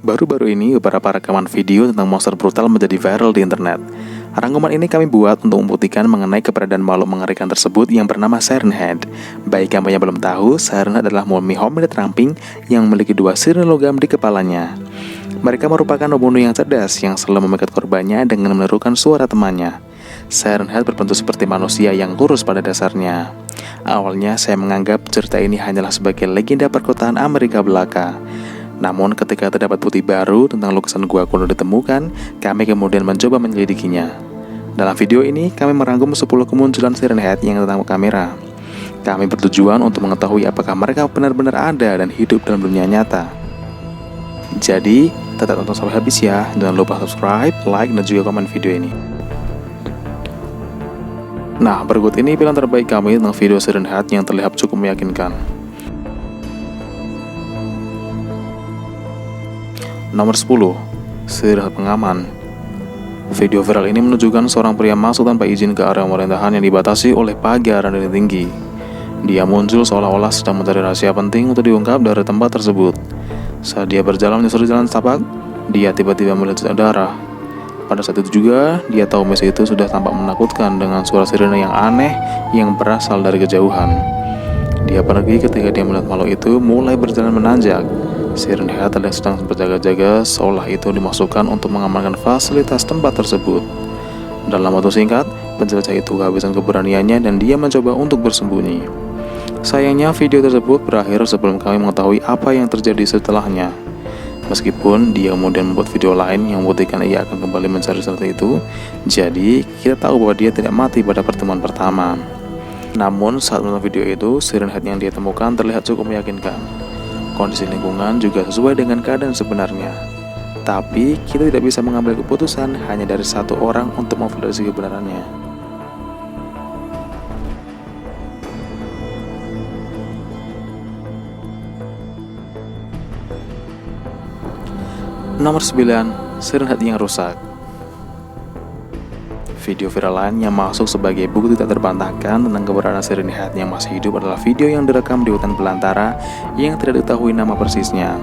Baru-baru ini beberapa rekaman video tentang monster brutal menjadi viral di internet. Rangkuman ini kami buat untuk membuktikan mengenai keberadaan makhluk mengerikan tersebut yang bernama Siren Head. Bagi kamu yang belum tahu, Siren Head adalah mumi hominid ramping yang memiliki 2 sirene logam di kepalanya. Mereka merupakan pembunuh yang cerdas yang selalu memikat korbannya dengan menirukan suara temannya. Siren Head berbentuk seperti manusia yang kurus pada dasarnya. Awalnya saya menganggap cerita ini hanyalah sebagai legenda perkotaan Amerika belaka. Namun ketika terdapat bukti baru tentang lukisan gua kuno ditemukan, kami kemudian mencoba menyelidikinya. Dalam video ini, kami merangkum 10 kemunculan Siren Head yang tertangkap kamera. Kami bertujuan untuk mengetahui apakah mereka benar-benar ada dan hidup dalam dunia nyata. Jadi, tetap tonton sampai habis ya. Jangan lupa subscribe, like, dan juga komen video ini. Nah, berikut ini pilihan terbaik kami tentang video Siren Head yang terlihat cukup meyakinkan. Nomor 10. Siren Head pengaman. Video viral ini menunjukkan seorang pria masuk tanpa izin ke area pemerintahan yang dibatasi oleh pagar dan dinding tinggi. Dia muncul seolah-olah sedang mencari rahasia penting untuk diungkap dari tempat tersebut. Saat dia berjalan menyusuri jalan setapak, dia tiba-tiba melihat jejak darah. Pada saat itu juga, dia tahu misi itu sudah tampak menakutkan dengan suara sirene yang aneh yang berasal dari kejauhan. Dia pergi ketika dia melihat makhluk itu mulai berjalan menanjak. Siren Head terlihat sedang berjaga-jaga seolah itu dimasukkan untuk mengamankan fasilitas tempat tersebut. Dalam waktu singkat, penjelajah itu kehabisan keberaniannya dan dia mencoba untuk bersembunyi. Sayangnya video tersebut berakhir sebelum kami mengetahui apa yang terjadi setelahnya. Meskipun dia kemudian membuat video lain yang membuktikan ia akan kembali mencari seperti itu, jadi kita tahu bahwa dia tidak mati pada pertemuan pertama. Namun saat menonton video itu, Siren Head yang dia temukan terlihat cukup meyakinkan. Kondisi lingkungan juga sesuai dengan keadaan sebenarnya. Tapi kita tidak bisa mengambil keputusan hanya dari satu orang untuk memvalidasi kebenarannya. Nomor 9. Siren Head yang rusak. Video viral lain yang masuk sebagai bukti tak terbantahkan tentang keberadaan Siren Head yang masih hidup adalah video yang direkam di hutan belantara yang tidak diketahui nama persisnya.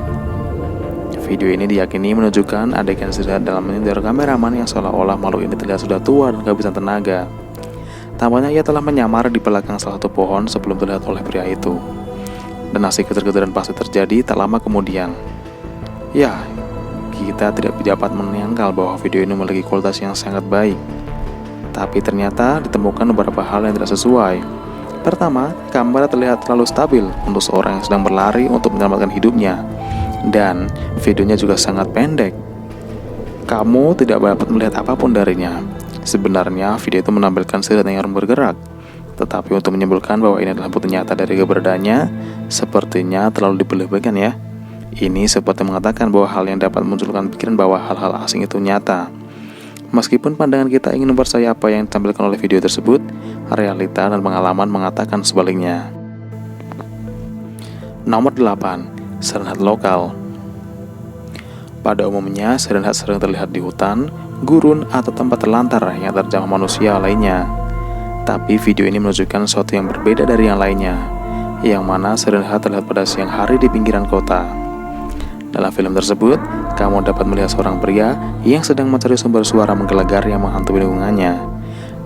Video ini diyakini menunjukkan adegan Siren Head dalam menyindir kameraman yang seolah-olah makhluk ini terlihat sudah tua dan kehabisan tenaga. Tampaknya ia telah menyamar di belakang salah satu pohon sebelum terlihat oleh pria itu. Dan aksi kejar-kejaran pasti terjadi tak lama kemudian. Ya, kita tidak dapat menyangkal bahwa video ini memiliki kualitas yang sangat baik. Tapi ternyata ditemukan beberapa hal yang tidak sesuai. Pertama, kamera terlihat terlalu stabil untuk seorang yang sedang berlari untuk menyelamatkan hidupnya. Dan videonya juga sangat pendek. Kamu tidak dapat melihat apapun darinya. Sebenarnya video itu menampilkan Siren yang bergerak. Tetapi untuk menyimpulkan bahwa ini adalah bukti nyata dari keberadaannya, sepertinya terlalu dibelebihkan ya. Ini seperti mengatakan bahwa hal yang dapat memunculkan pikiran bahwa hal-hal asing itu nyata. Meskipun pandangan kita ingin mempercayai apa yang ditampilkan oleh video tersebut, realita dan pengalaman mengatakan sebaliknya. Nomor 8. Siren Head lokal. Pada umumnya, Siren Head sering terlihat di hutan, gurun, atau tempat terlantar yang terjamah manusia lainnya. Tapi video ini menunjukkan sesuatu yang berbeda dari yang lainnya, yang mana Siren Head terlihat pada siang hari di pinggiran kota. Dalam film tersebut, kamu dapat melihat seorang pria yang sedang mencari sumber suara menggelegar yang menghantui lingkungannya.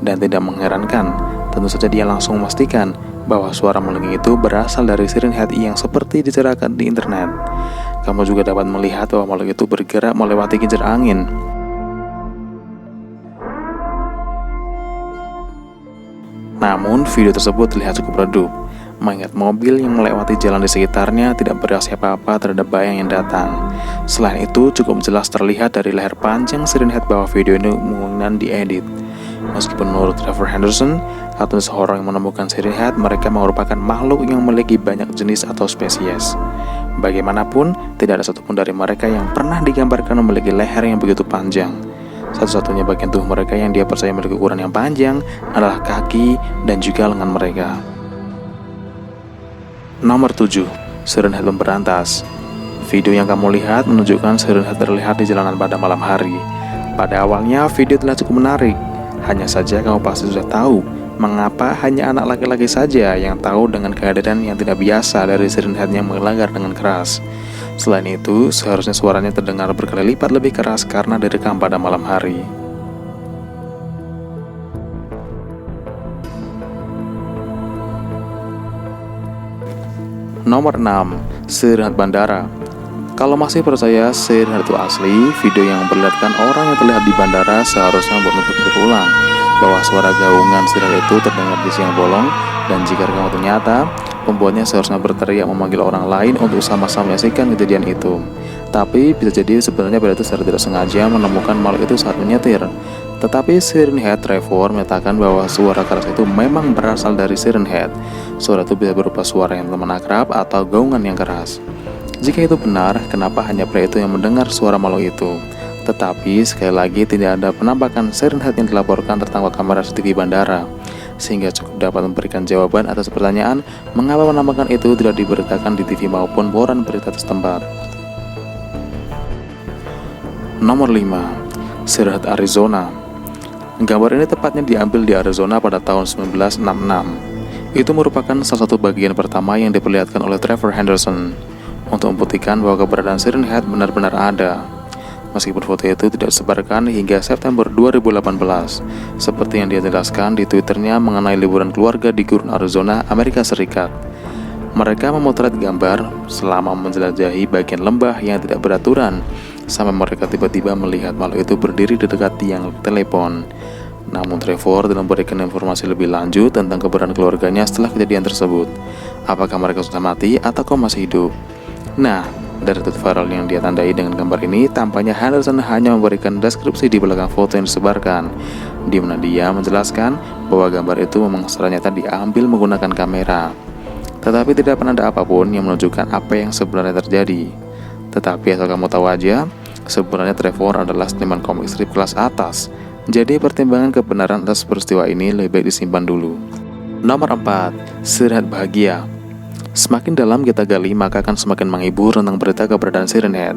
Dan tidak mengherankan, tentu saja dia langsung memastikan bahwa suara melengking itu berasal dari Siren Head yang seperti diceritakan di internet. Kamu juga dapat melihat bahwa makhluk itu bergerak melewati kincir angin. Namun, video tersebut terlihat cukup redup, mengingat mobil yang melewati jalan di sekitarnya tidak bereaksi apa-apa terhadap bayang yang datang. Selain itu, cukup jelas terlihat dari leher panjang Siren Head bahwa video ini kemungkinan diedit. Meskipun menurut Trevor Henderson, kartunis horor yang menemukan Siren Head, mereka merupakan makhluk yang memiliki banyak jenis atau spesies. Bagaimanapun, tidak ada satupun dari mereka yang pernah digambarkan memiliki leher yang begitu panjang. Satu-satunya bagian tubuh mereka yang dia percaya memiliki ukuran yang panjang adalah kaki dan juga lengan mereka. Nomor 7. Siren Head memberantas. Video yang kamu lihat menunjukkan Siren Head terlihat di jalanan pada malam hari. Pada awalnya video terlihat cukup menarik. Hanya saja kamu pasti sudah tahu mengapa hanya anak laki-laki saja yang tahu dengan keadaan yang tidak biasa dari Siren Head yang menggelegar dengan keras. Selain itu, seharusnya suaranya terdengar berkali lipat lebih keras karena direkam pada malam hari. Nomor 6. Siren Head Bandara. Kalau masih percaya Siren Head itu asli, video yang memperlihatkan orang yang terlihat di bandara seharusnya membuat berulang bahwa suara gaungan siren itu terdengar di siang bolong, dan jika rekaman itu nyata, pembuatnya seharusnya berteriak memanggil orang lain untuk sama-sama menyaksikan kejadian itu. Tapi bisa jadi sebenarnya pada itu secara tidak sengaja menemukan makhluk itu saat menyetir. Tetapi Siren Head Trevor menyatakan bahwa suara keras itu memang berasal dari Siren Head. Suara itu bisa berupa suara yang teman akrab atau gaungan yang keras. Jika itu benar, kenapa hanya pria itu yang mendengar suara makhluk itu? Tetapi sekali lagi tidak ada penampakan Siren Head yang dilaporkan tertangkap kamera CCTV bandara, sehingga cukup dapat memberikan jawaban atas pertanyaan mengapa penampakan itu tidak diberitakan di TV maupun koran berita setempat. Nomor 5. Siren Head Arizona. Gambar ini tepatnya diambil di Arizona pada tahun 1966. Itu merupakan salah satu bagian pertama yang diperlihatkan oleh Trevor Henderson untuk membuktikan bahwa keberadaan Siren Head benar-benar ada. Meskipun foto itu tidak disebarkan hingga September 2018, seperti yang dia jelaskan di Twitternya mengenai liburan keluarga di gurun Arizona, Amerika Serikat. Mereka memotret gambar selama menjelajahi bagian lembah yang tidak beraturan, sampai mereka tiba-tiba melihat makhluk itu berdiri di dekat tiang telepon. Namun Trevor tidak memberikan informasi lebih lanjut tentang keberadaan keluarganya setelah kejadian tersebut. Apakah mereka sudah mati atau masih hidup? Nah, dari tweet viral yang dia tandai dengan gambar ini, tampaknya Henderson hanya memberikan deskripsi di belakang foto yang disebarkan, di mana dia menjelaskan bahwa gambar itu memang secara nyata diambil menggunakan kamera. Tetapi tidak pernah ada apapun yang menunjukkan apa yang sebenarnya terjadi. Tetapi asal kamu tahu aja, sebenarnya Trevor adalah seniman komik strip kelas atas. Jadi pertimbangan kebenaran atas peristiwa ini lebih baik disimpan dulu. Nomor 4. Siren Head Bahagia. Semakin dalam kita gali, maka akan semakin menghibur tentang berita keberadaan Siren Head.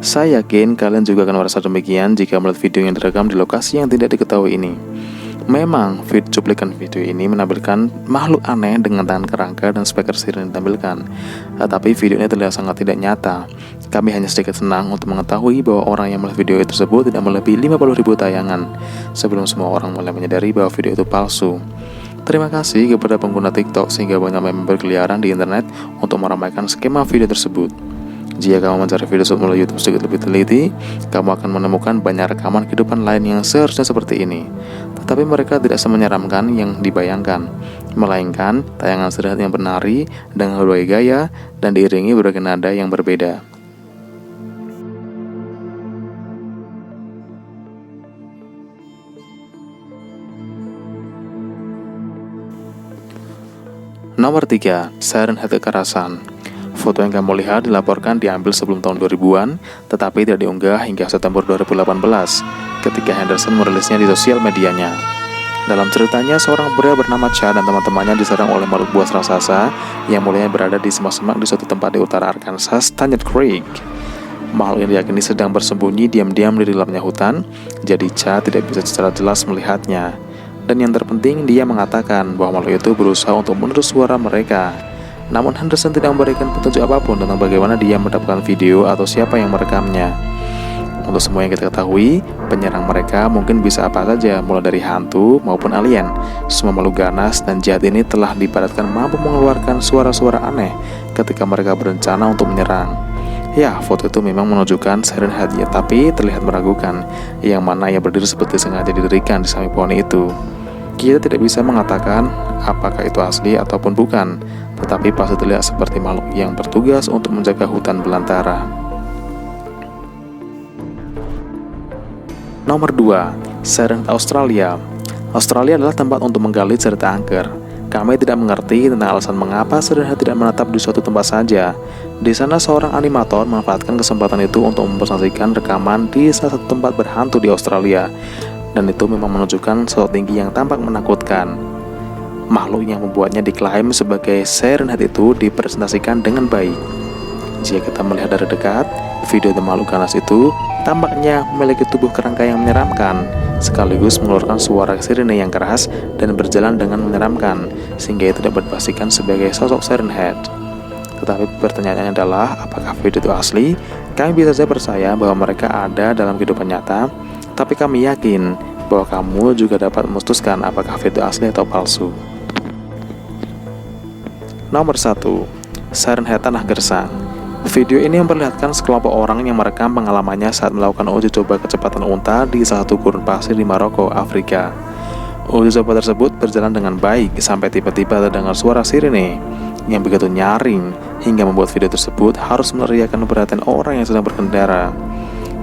Saya yakin kalian juga akan merasa demikian jika melihat video yang direkam di lokasi yang tidak diketahui ini. Memang, cuplikan video ini menampilkan makhluk aneh dengan tangan kerangka dan speaker siren ditampilkan. Tetapi video ini terlihat sangat tidak nyata. Kami hanya sedikit senang untuk mengetahui bahwa orang yang melihat video tersebut tidak melebihi 50.000 tayangan, sebelum semua orang mulai menyadari bahwa video itu palsu. Terima kasih kepada pengguna TikTok sehingga banyak meme berkeliaran di internet untuk meramaikan skema video tersebut. Jika kamu mencari video tersebut melalui YouTube sedikit lebih teliti, kamu akan menemukan banyak rekaman kehidupan lain yang seharusnya seperti ini. Tetapi mereka tidak semenyeramkan yang dibayangkan, melainkan tayangan Siren Head yang bernari dengan berbagai gaya dan diiringi berbagai nada yang berbeda. Nomor 3. Siren Head Kekerasan. Foto yang kamu lihat dilaporkan diambil sebelum tahun 2000-an, tetapi tidak diunggah hingga September 2018, ketika Henderson merilisnya di sosial medianya. Dalam ceritanya, seorang pria bernama Chad dan teman-temannya diserang oleh makhluk buas raksasa yang mulanya berada di semak-semak di suatu tempat di utara Arkansas, Stanyard Creek. Makhluk yang diyakini sedang bersembunyi diam-diam di dalamnya hutan, jadi Chad tidak bisa secara jelas melihatnya. Dan yang terpenting, dia mengatakan bahwa makhluk itu berusaha untuk meniru suara mereka. Namun Henderson tidak memberikan petunjuk apapun tentang bagaimana dia mendapatkan video atau siapa yang merekamnya. Untuk semua yang kita ketahui, penyerang mereka mungkin bisa apa saja, mulai dari hantu maupun alien. Semua makhluk ganas dan jahat ini telah dipadatkan mampu mengeluarkan suara-suara aneh ketika mereka berencana untuk menyerang. Ya, foto itu memang menunjukkan Siren Head, ya, tapi terlihat meragukan yang mana yang berdiri seperti sengaja didirikan di samping pohon itu. Kita tidak bisa mengatakan apakah itu asli ataupun bukan, tetapi pasti terlihat seperti makhluk yang bertugas untuk menjaga hutan belantara. Nomor 2. Siren Head Australia. Australia adalah tempat untuk menggali cerita angker. Kami tidak mengerti tentang alasan mengapa Siren Head tidak menetap di suatu tempat saja. Di sana seorang animator memanfaatkan kesempatan itu untuk mempresentasikan rekaman di salah satu tempat berhantu di Australia. Dan itu memang menunjukkan sesuatu tinggi yang tampak menakutkan. Makhluk yang membuatnya diklaim sebagai Siren Head itu dipresentasikan dengan baik. Jika kita melihat dari dekat, video makhluk ganas itu tampaknya memiliki tubuh kerangka yang menyeramkan, sekaligus mengeluarkan suara sirene yang keras dan berjalan dengan menyeramkan, sehingga itu dapat dipastikan sebagai sosok Siren Head. Tetapi pertanyaannya adalah, apakah video itu asli? Kami bisa saja percaya bahwa mereka ada dalam kehidupan nyata, tapi kami yakin bahwa kamu juga dapat memutuskan apakah video asli atau palsu. Nomor 1. Siren Head Tanah Gersang. Video ini memperlihatkan sekelompok orang yang merekam pengalamannya saat melakukan uji coba kecepatan unta di salah satu gurun pasir di Maroko, Afrika. Uji coba tersebut berjalan dengan baik sampai tiba-tiba terdengar suara sirene yang begitu nyaring hingga membuat video tersebut harus meneriakkan perhatian orang yang sedang berkendara.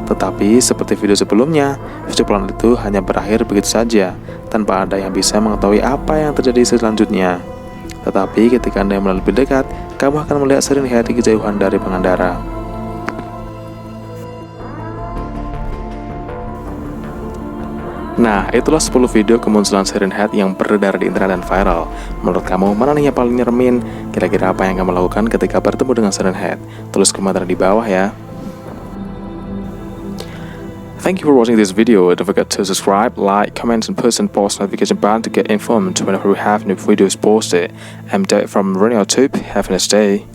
Tetapi seperti video sebelumnya, video pelan itu hanya berakhir begitu saja, tanpa ada yang bisa mengetahui apa yang terjadi selanjutnya. Tetapi ketika Anda mulai lebih dekat, kamu akan melihat Siren Head di kejauhan dari pengendara. Nah, itulah 10 video kemunculan Siren Head yang beredar di internet dan viral. Menurut kamu, mana nih yang paling nyeremin? Kira-kira apa yang kamu lakukan ketika bertemu dengan Siren Head? Tulis komentar di bawah ya. Thank you for watching this video. Don't forget to subscribe, like, comment, and push and post notification button to get informed whenever we have new videos posted. I'm Dave from Running Tube. Have a nice day.